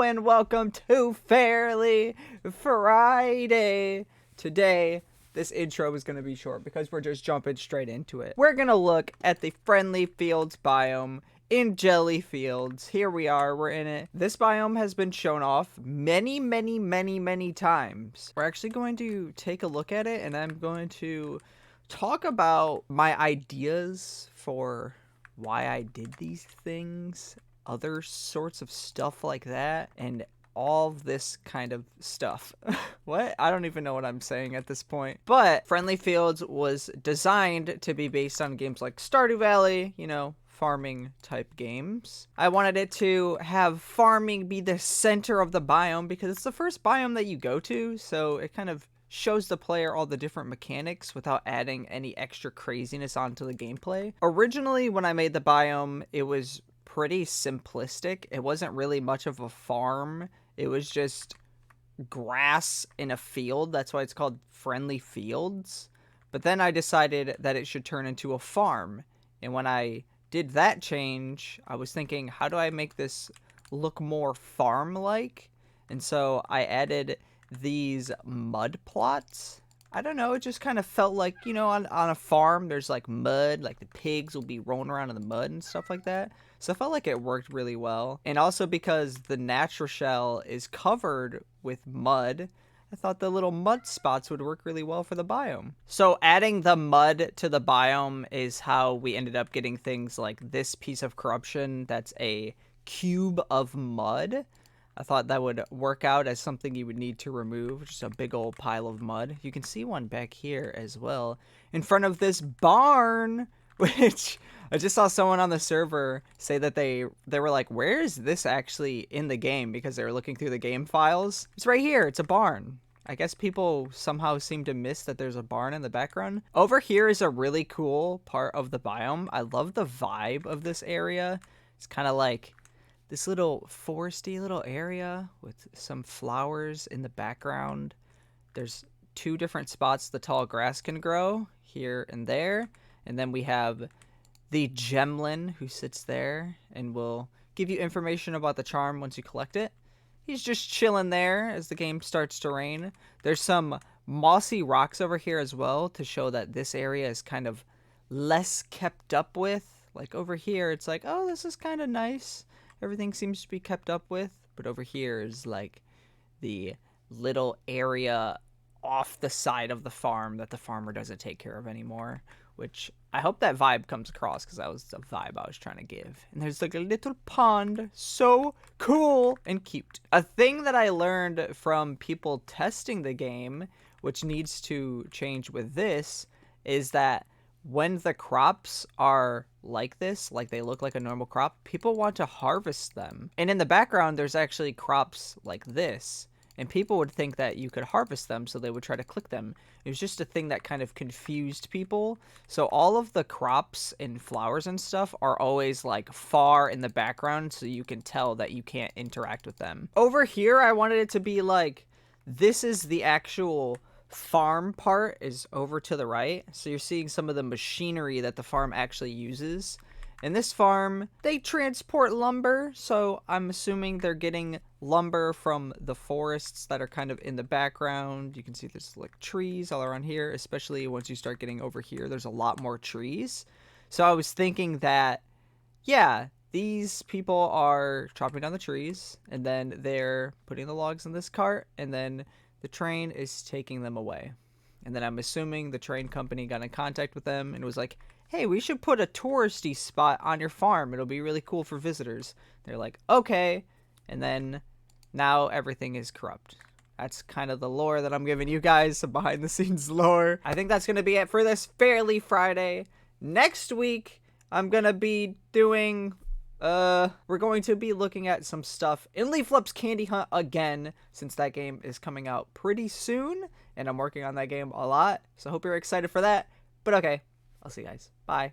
and welcome to Fairly Friday. Today, this intro is going to be short because we're just jumping straight into it. We're going to look at the Friendly Fields biome in Jelly Fields. Here we are, we're in it. This biome has been shown off many times. We're actually going to take a look at it, and I'm going to talk about my ideas for why I did these things, other sorts of stuff like that, and all of this kind of stuff. What? I don't even know what I'm saying at this point. But Friendly Fields was designed to be based on games like Stardew Valley, you know, farming type games. I wanted it to have farming be the center of the biome because it's the first biome that you go to, so it kind of shows the player all the different mechanics without adding any extra craziness onto the gameplay. Originally, when I made the biome, it was pretty simplistic. It wasn't really much of a farm. It was just grass in a field. That's why it's called Friendly Fields. But then I decided that it should turn into a farm. And when I did that change, I was thinking, how do I make this look more farm-like? And so I added these mud plots. I don't know, it just kind of felt like, you know, on a farm, there's like mud, like the pigs will be rolling around in the mud and stuff like that. So I felt like it worked really well. And also because the natural shell is covered with mud, I thought the little mud spots would work really well for the biome. So adding the mud to the biome is how we ended up getting things like this piece of corruption that's a cube of mud. I thought that would work out as something you would need to remove, just a big old pile of mud. You can see one back here as well, in front of this barn, which I just saw someone on the server say that they were like, where is this actually in the game? Because they were looking through the game files. It's right here. It's a barn. I guess people somehow seem to miss that there's a barn in the background. Over here is a really cool part of the biome. I love the vibe of this area. It's kind of like this little foresty little area with some flowers in the background. There's two different spots the tall grass can grow, here and there. And then we have the Gemlin who sits there and will give you information about the charm once you collect it. He's just chilling there as the game starts to rain. There's some mossy rocks over here as well to show that this area is kind of less kept up with. Like over here, it's like, oh, this is kind of nice. Everything seems to be kept up with, but over here is like the little area off the side of the farm that the farmer doesn't take care of anymore, which I hope that vibe comes across because that was the vibe I was trying to give. And there's like a little pond, so cool and cute. A thing that I learned from people testing the game, which needs to change with this, is that when the crops are like this, like they look like a normal crop, people want to harvest them. And in the background, there's actually crops like this. And people would think that you could harvest them, so they would try to click them. It was just a thing that kind of confused people. So all of the crops and flowers and stuff are always like far in the background, so you can tell that you can't interact with them. Over here, I wanted it to be like, this is the actual farm part is over to the right, so you're seeing some of the machinery that the farm actually uses. In this farm, they transport lumber, so I'm assuming they're getting lumber from the forests that are kind of in the background. You can see there's like trees all around here, especially once you start getting over here, there's a lot more trees. So I was thinking that, yeah, these people are chopping down the trees, and then they're putting the logs in this cart, and then the train is taking them away. And then I'm assuming the train company got in contact with them and was like, hey, we should put a touristy spot on your farm. It'll be really cool for visitors. They're like, okay. And then now everything is corrupt. That's kind of the lore that I'm giving you guys, some behind the scenes lore. I think that's going to be it for this Fairly Friday. Next week, I'm going to be doing... we're going to be looking at some stuff in Leaflup's Candy Hunt again, since that game is coming out pretty soon, and I'm working on that game a lot, so I hope you're excited for that. But okay, I'll see you guys. Bye.